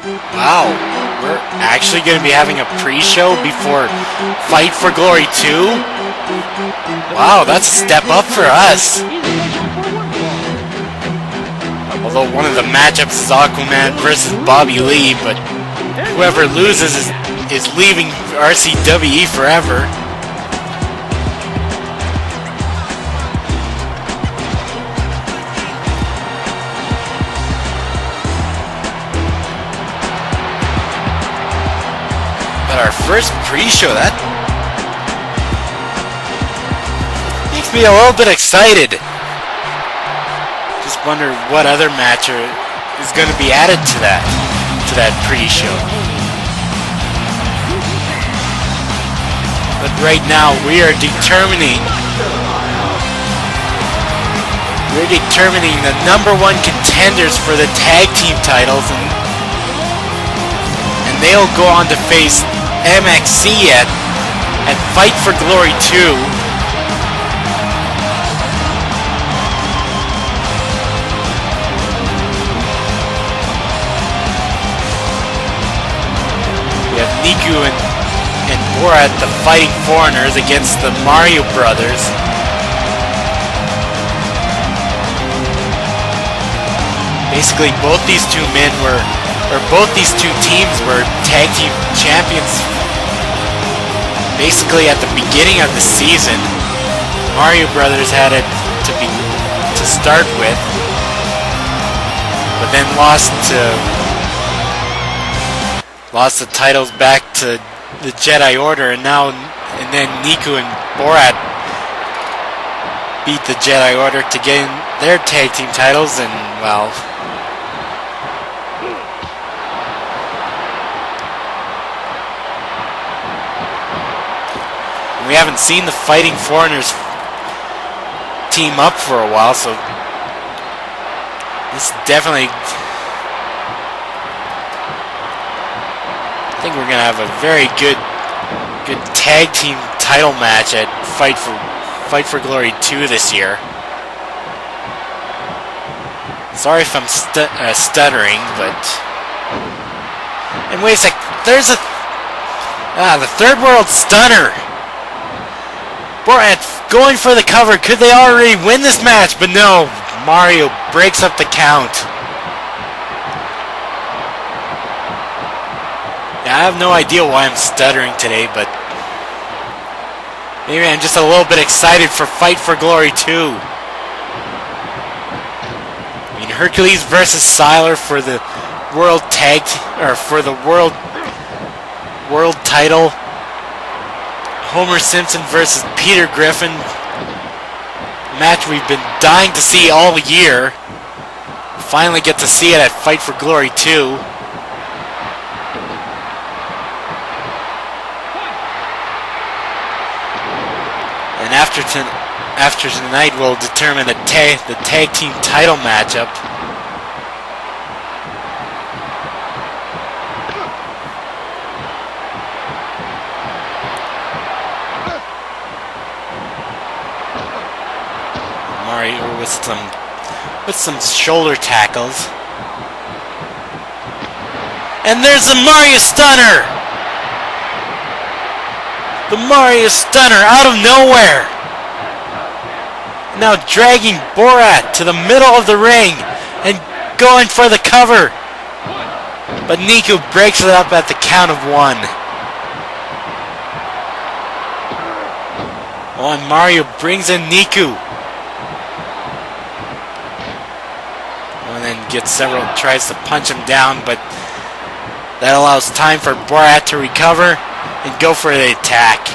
Wow, we're actually going to be having a pre-show before Fight for Glory 2? Wow, that's a step up for us. Although one of the matchups is Aquaman versus Bobby Lee, but whoever loses is leaving RCWE forever. Our first pre-show, that makes me a little bit excited. Just wonder what other match is going to be added to that pre-show. But right now we are determining the #1 contenders for the tag team titles, and they'll go on to face MXC at Fight for Glory 2. We have Niko and Borat, the Fighting Foreigners, against the Mario Brothers. Basically, both these two teams were tag team champions basically at the beginning of the season. Mario Brothers had it to start with, but then lost the titles back to the Jedi Order, and then Niko and Borat beat the Jedi Order to gain their tag team titles, and well, we haven't seen the Fighting Foreigners team up for a while, so this definitely, I think we're gonna have a very good tag team title match at Fight for Glory 2 this year. Sorry if I'm stuttering, but and wait a sec, there's the Third World Stunner. Borat going for the cover. Could they already win this match? But no, Mario breaks up the count. Yeah, I have no idea why I'm stuttering today, but maybe I'm just a little bit excited for Fight for Glory 2. I mean, Hercules versus Siler for the world world title. Homer Simpson versus Peter Griffin, match we've been dying to see all year. Finally get to see it at Fight for Glory 2. And after tonight we'll determine the tag team title matchup. with some shoulder tackles. And there's the Mario Stunner! The Mario Stunner out of nowhere! Now dragging Borat to the middle of the ring and going for the cover. But Niko breaks it up at the count of 1. Oh, and Mario brings in Niko. And then tries to punch him down, but that allows time for Borat to recover and go for the attack.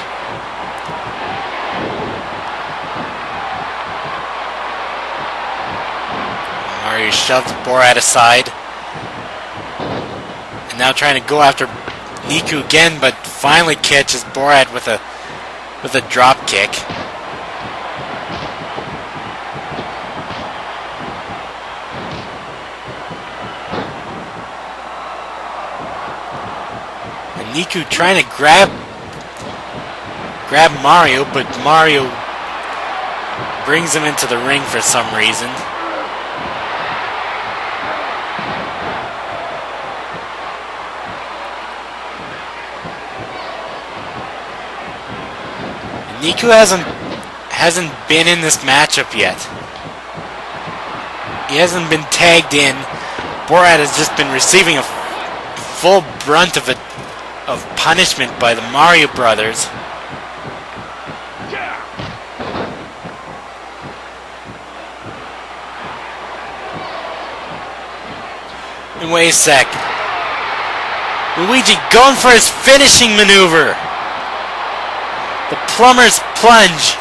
Mario shoves Borat aside. And now trying to go after Niko again, but finally catches Borat with a drop kick. And Niko trying to grab Mario, but Mario brings him into the ring for some reason. Niko hasn't been in this matchup yet. He hasn't been tagged in. Borat has just been receiving a full brunt of punishment by the Mario brothers. And wait a sec. Luigi going for his finishing maneuver. The plumber's plunge.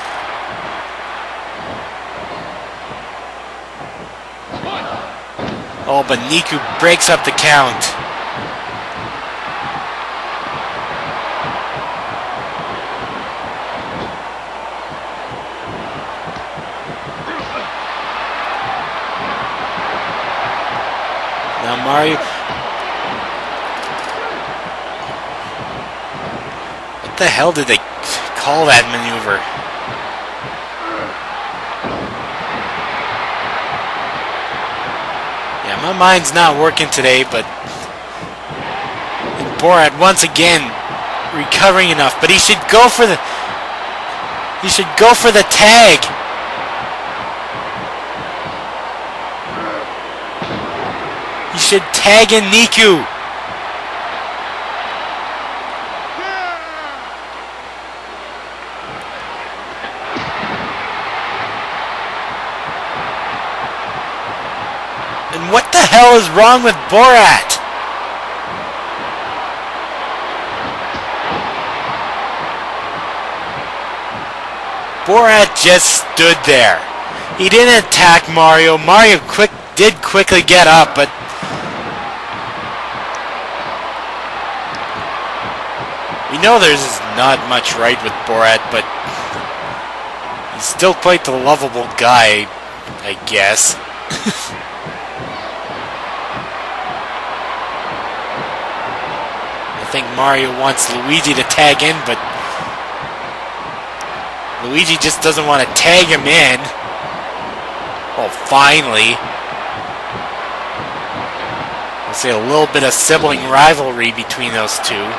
Oh, but Niko breaks up the count. Now Mario... What the hell did they call that maneuver? Yeah, my mind's not working today, but Borat once again recovering enough, but he should go for the tag. He should tag in Niko. And what the hell is wrong with Borat? Borat just stood there. He didn't attack Mario. Mario did quickly get up, but we know there's not much right with Borat, but he's still quite the lovable guy, I guess. I think Mario wants Luigi to tag in, but Luigi just doesn't want to tag him in. Oh, finally. I'll say a little bit of sibling rivalry between those two.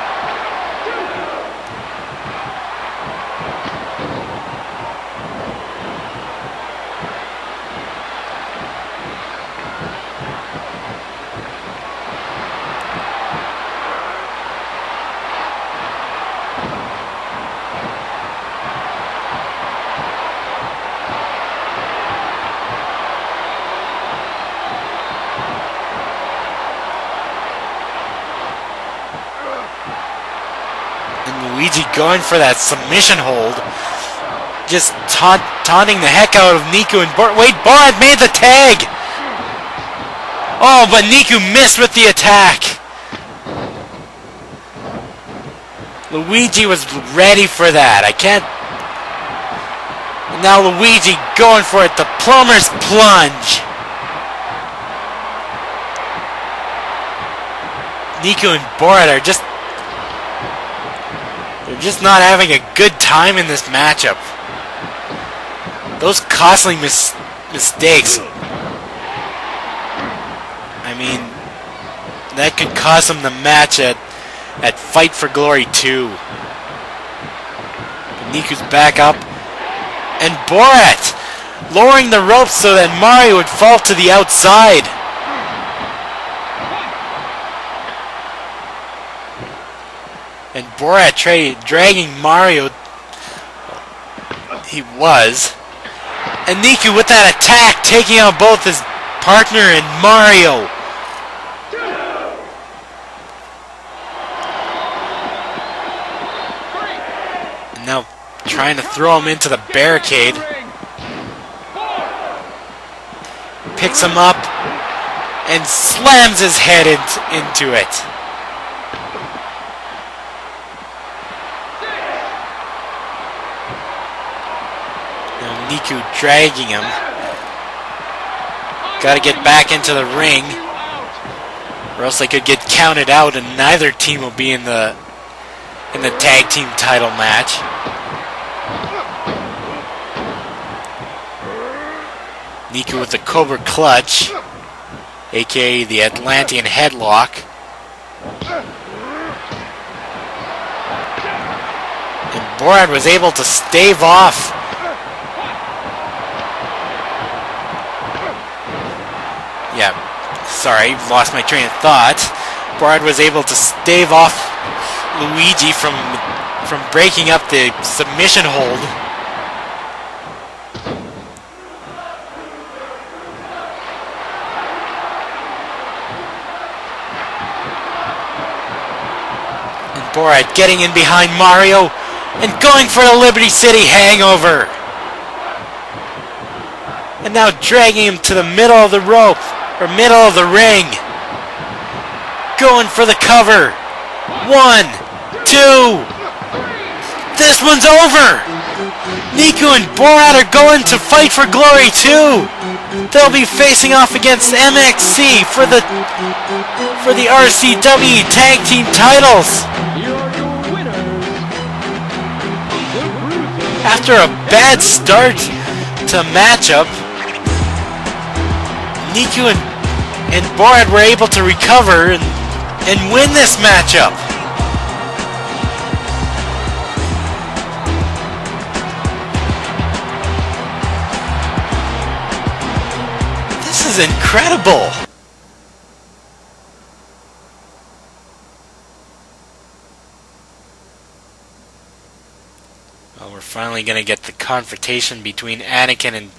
Luigi going for that submission hold. Just taunting the heck out of Niko and Borat. Wait, Borat made the tag! Oh, but Niko missed with the attack. Luigi was ready for that. I can't... Now Luigi going for it. The plumber's plunge. Niko and Borat are just... They're just not having a good time in this matchup. Those costly mistakes. I mean, that could cost them the match at Fight for Glory 2. Niko's back up. And Borat lowering the ropes so that Mario would fall to the outside. And Borat dragging Mario. He was. And Niko with that attack, taking out both his partner and Mario. And now trying to throw him into the barricade. Picks him up and slams his head into it. Niko dragging him. Got to get back into the ring, or else they could get counted out, and neither team will be in the tag team title match. Niko with the Cobra Clutch, aka the Atlantean Headlock. And Borat was able to stave off. Yeah, sorry, lost my train of thought. Borat was able to stave off Luigi from breaking up the submission hold. And Borat getting in behind Mario and going for the Liberty City hangover. And now dragging him to the middle of the rope, or middle of the ring. Going for the cover. 1, 2. This one's over. Niko and Borat are going to fight for glory too. They'll be facing off against MXC for the RCW Tag Team titles. After a bad start to matchup, Niko and Borat were able to recover and win this matchup. This is incredible. Well, we're finally going to get the confrontation between Anakin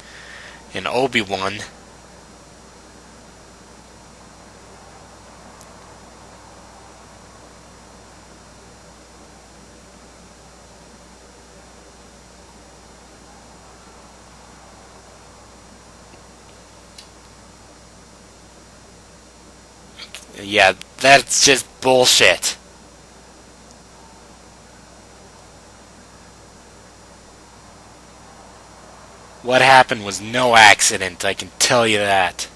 and Obi-Wan. Yeah, that's just bullshit. What happened was no accident, I can tell you that.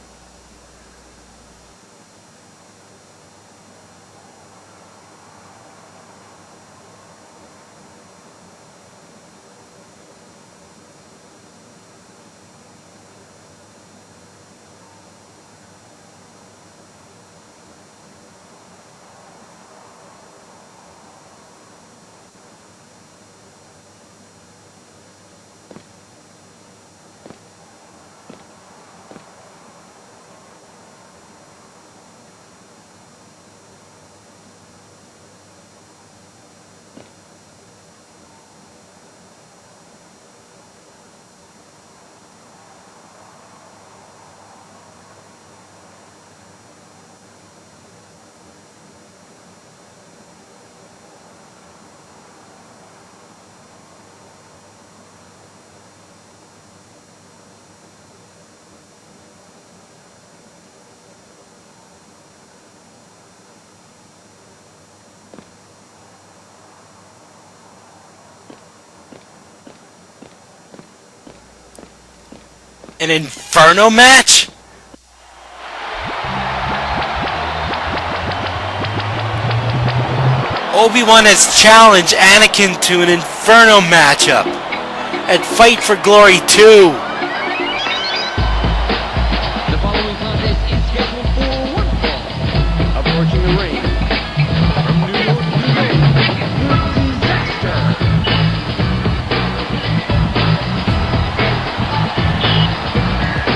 An Inferno match? Obi-Wan has challenged Anakin to an Inferno matchup at Fight for Glory 2. The following contest is scheduled for one fall. Approaching the ring from New York, the Disaster.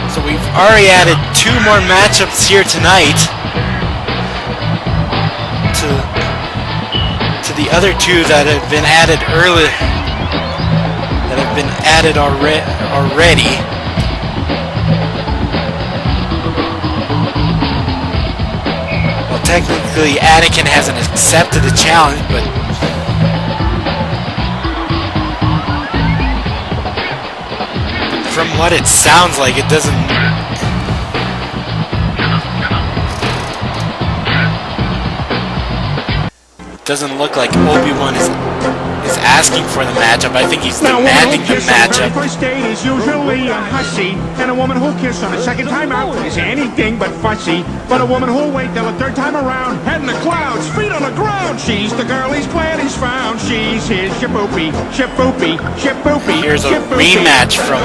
So we've already added 2 more matchups here tonight to the other 2 that have been added early, that have been added already. Well, technically Anakin hasn't accepted the challenge, but from what it sounds like, it doesn't look like Obi-Wan is asking for the matchup. I think he's demanding the matchup. First date is usually a hussy, and a woman who'll kiss on the second time out is anything but fussy. But a woman who'll wait till the third time around, head in the clouds, feet on the ground. She's the girl he's glad he's found. She's his shaboopy, shaboopy, shaboopy. Here's a rematch from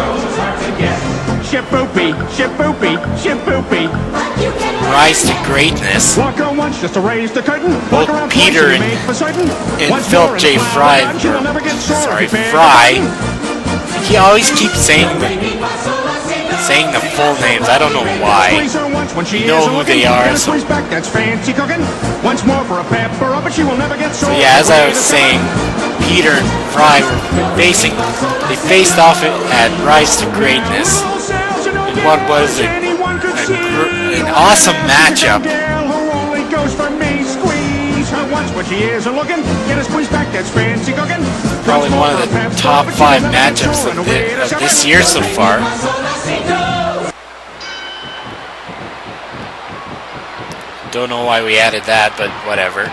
Ship-boopy, ship-boopy, ship-boopy. Rise to greatness. Walk her once just to raise the curtain. Both Walk around Peter twice, and- she made for certain. and Once Philip more J. and smile Fry, again, she will never get sore sorry, if you pay Fry. attention. He always keeps saying the full names. I don't know why. Squeeze her once when she know is who looking. they are, Get a so- squeeze back, that's fancy cooking. Once more for a pepper up, but she will never get sore. So yeah, as I was Wait a saying, second. Peter and Fry were they faced off at Rise to Greatness. And what was it? An awesome matchup. Probably one of the top 5 matchups of this year so far. Don't know why we added that, but whatever.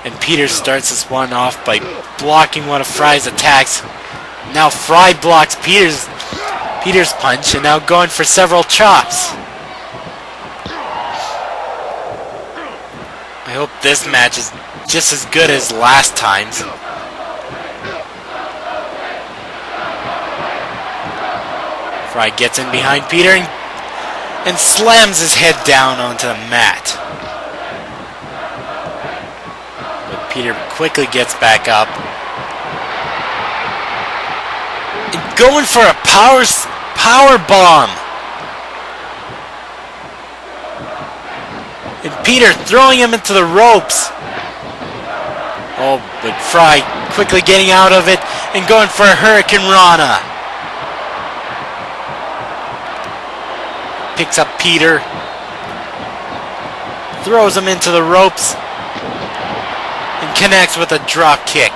And Peter starts this one off by blocking one of Fry's attacks. Now Fry blocks Peter's punch, and now going for several chops. I hope this match is just as good as last time's. Fry gets in behind Peter and slams his head down onto the mat. But Peter quickly gets back up. And going for a power bomb. And Peter throwing him into the ropes. Oh, but Fry quickly getting out of it and going for a Hurricane Rana. Picks up Peter. Throws him into the ropes. And connects with a drop kick.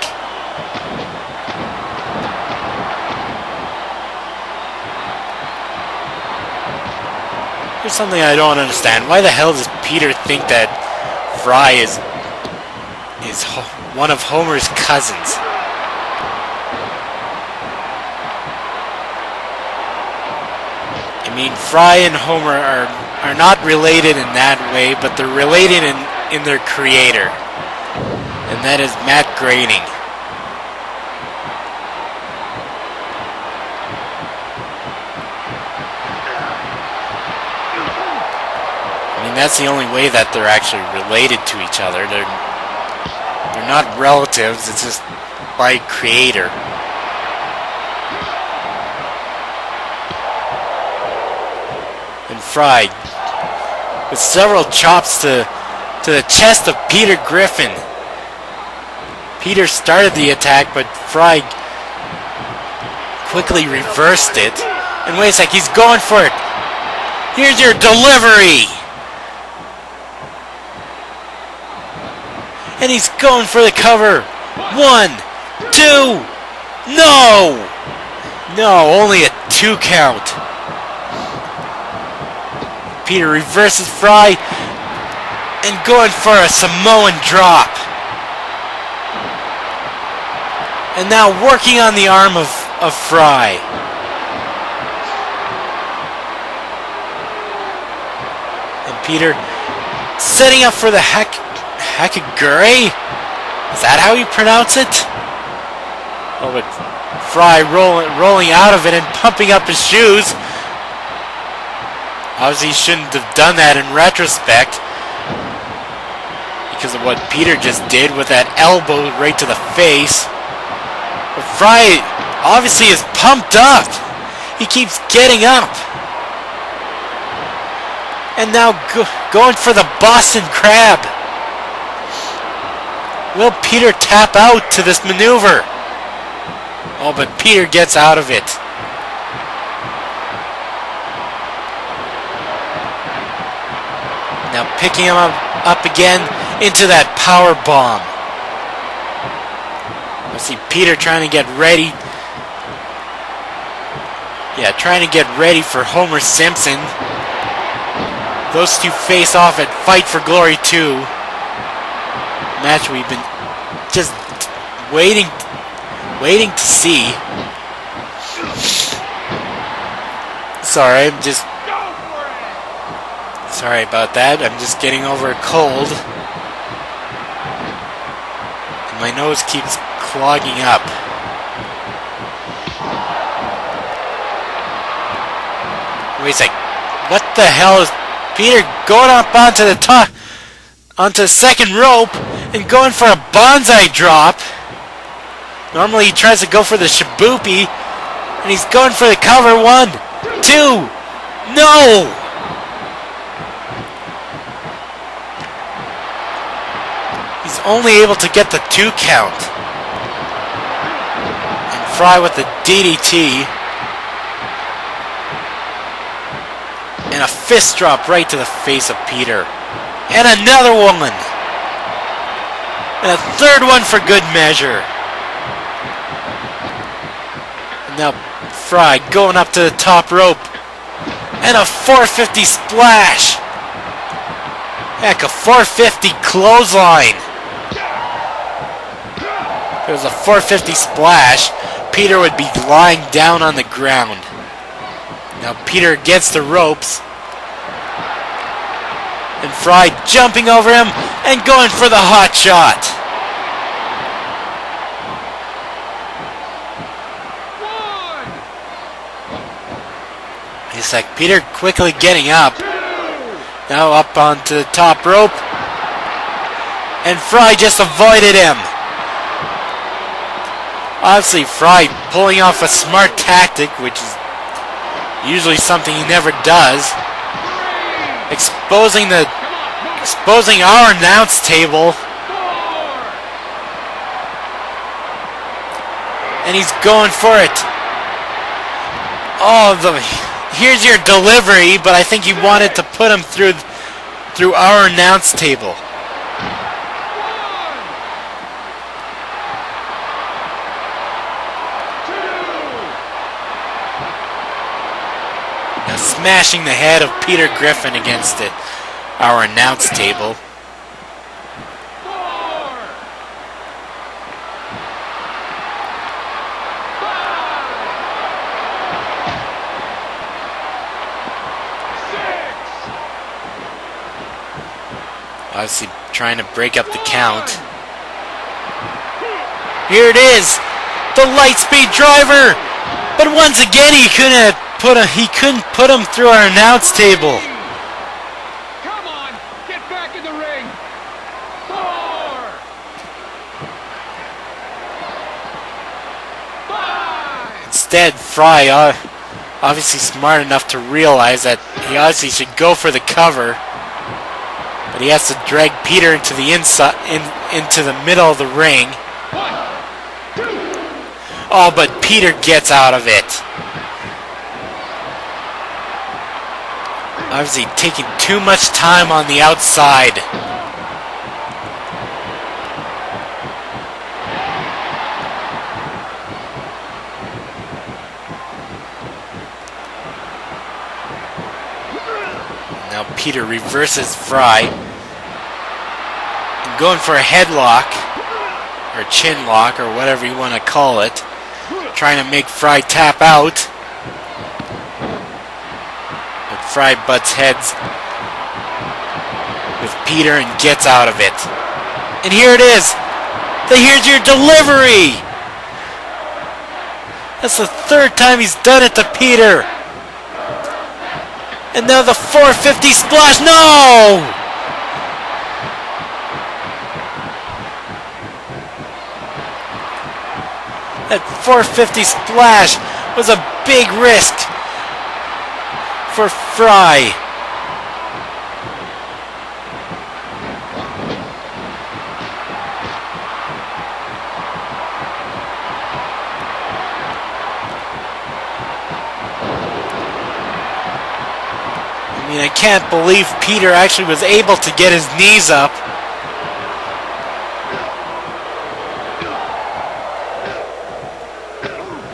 Here's something I don't understand. Why the hell does Peter think that Fry is one of Homer's cousins? I mean, Fry and Homer are not related in that way, but they're related in their creator. And that is Matt Groening. I mean, that's the only way that they're actually related to each other. They're not relatives, it's just by creator. And Fry with several chops to the chest of Peter Griffin. Peter started the attack, but Fry quickly reversed it. And wait a sec, he's going for it. Here's your delivery. And he's going for the cover. 1, 2, no! No, only a 2 count. Peter reverses Fry and going for a Samoan drop. And now working on the arm of Fry. And Peter setting up for the Hakaguri? Is that how you pronounce it? Oh, but Fry rolling out of it and pumping up his shoes. Obviously, he shouldn't have done that in retrospect because of what Peter just did with that elbow right to the face. But Fry obviously is pumped up. He keeps getting up. And now going for the Boston Crab. Will Peter tap out to this maneuver? Oh, but Peter gets out of it. Now picking him up again into that power bomb. I see Peter trying to get ready. Yeah, trying to get ready for Homer Simpson. Those two face off at Fight for Glory 2. Match we've been just waiting to see. Sorry, sorry about that. I'm just getting over a cold. And my nose keeps clogging up. Wait a sec. What the hell is Peter going up onto the top, onto the second rope, and going for a bonsai drop? Normally he tries to go for the shibupi, and he's going for the cover. 1, 2, no! He's only able to get the 2 count. And Fry with the DDT. And a fist drop right to the face of Peter. And another one! And a third one for good measure. And now Fry going up to the top rope. And a 450 splash! Heck, a 450 clothesline! If it was a 450 splash, Peter would be lying down on the ground. Now Peter gets the ropes. And Fry jumping over him and going for the hot shot. It's like Peter quickly getting up. Now up onto the top rope. And Fry just avoided him. Obviously Fry pulling off a smart tactic, which is usually something he never does. Exposing our announce table. And he's going for it. Oh, here's your delivery, but I think he wanted to put him through our announce table. Now smashing the head of Peter Griffin against our announce table. Obviously trying to break up the count. Here it is! The Lightspeed driver! But once again he couldn't put him through our announce table. Come on, get back in the ring. 4, 5. Instead, Fry, obviously smart enough to realize that he obviously should go for the cover. But he has to drag Peter into the inside, into the middle of the ring. 1, 2. Oh, but Peter gets out of it. Obviously taking too much time on the outside. Now Peter reverses Fry. And going for a headlock. Or chin lock, or whatever you want to call it. Trying to make Fry tap out. But Fry butts heads with Peter and gets out of it. And here it is! Here's your delivery! That's the 3rd time he's done it to Peter! And now the 450 splash! No! That 450 splash was a big risk for Fry. I mean, I can't believe Peter actually was able to get his knees up.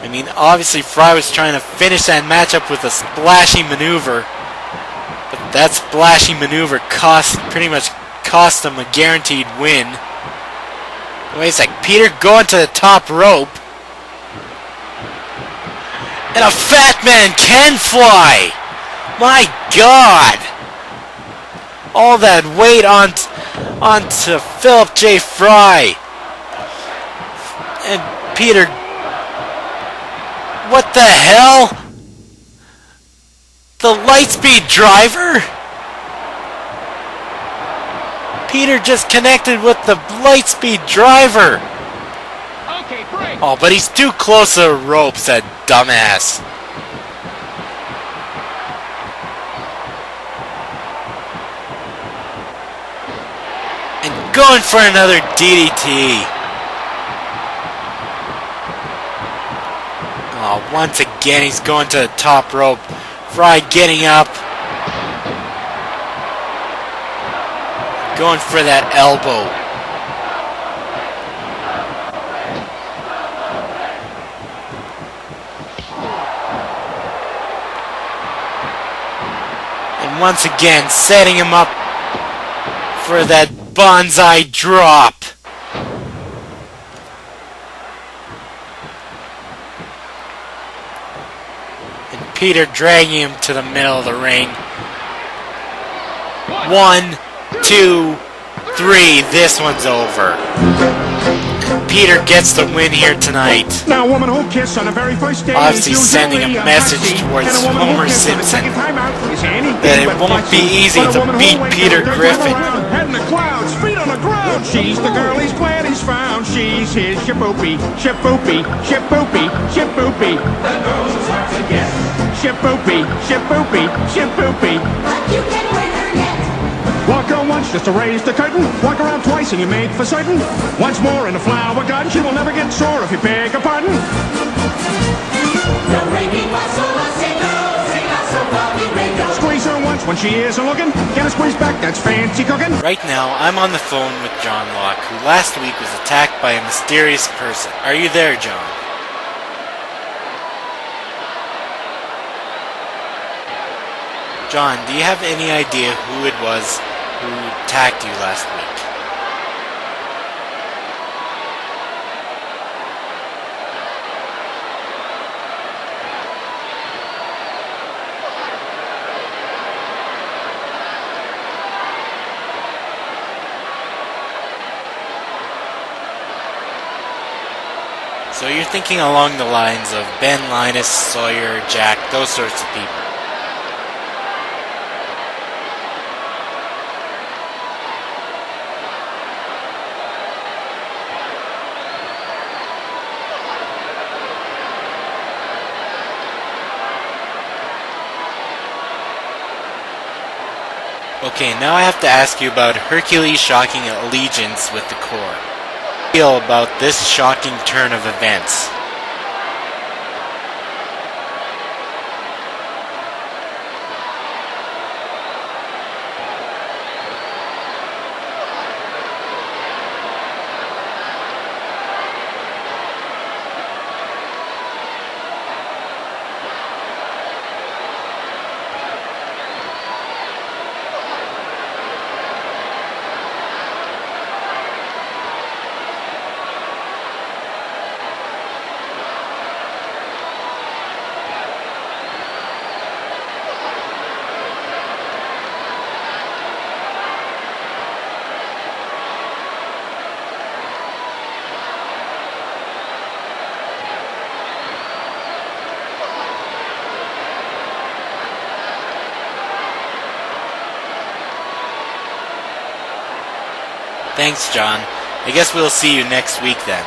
I mean, obviously Fry was trying to finish that matchup with a splashy maneuver. But that splashy maneuver pretty much cost him a guaranteed win. Wait a sec, Peter going to the top rope. And a fat man can fly! My God! All that weight onto Philip J. Fry. And Peter... What the hell? The Lightspeed driver? Peter just connected with the Lightspeed driver. Okay, break. Oh, but he's too close to the ropes, that dumbass. And going for another DDT. Oh, once again, he's going to the top rope. Fry getting up. Going for that elbow. And once again, setting him up for that bonsai drop. And Peter dragging him to the middle of the ring. 1, 2, 3. This one's over. Peter gets the win here tonight. Now, a woman who'll kiss on the very first day Obviously is sending a usually message hussy, towards and a woman who'll Homer kiss on the Simpson second time out is anything that it but won't be fussy. easy But a to woman beat who'll wait Peter till the third Griffin. time around, head in the clouds, feet on the ground. She's the girl he's glad he's found. She's his Shaboopy, Shaboopy, Shaboopy, Shaboopy. The girls who start to get Shaboopy, Shaboopy, Shaboopy. But you can win her yet. Walk her once just to raise the curtain. Walk around twice and you make for certain. Once more in the flower garden, she will never get sore if you beg her pardon. The ringing whistle will sing out so Bobby Ringo. Squeeze her once when she isn't looking. Get a squeeze back, that's fancy cooking. Right now, I'm on the phone with John Locke, who last week was attacked by a mysterious person. Are you there, John? John, do you have any idea who it was who attacked you last week? So you're thinking along the lines of Ben, Linus, Sawyer, Jack, those sorts of people. Okay, now I have to ask you about Hercules' shocking allegiance with the Corps. How do you feel about this shocking turn of events? Thanks, John. I guess we'll see you next week then.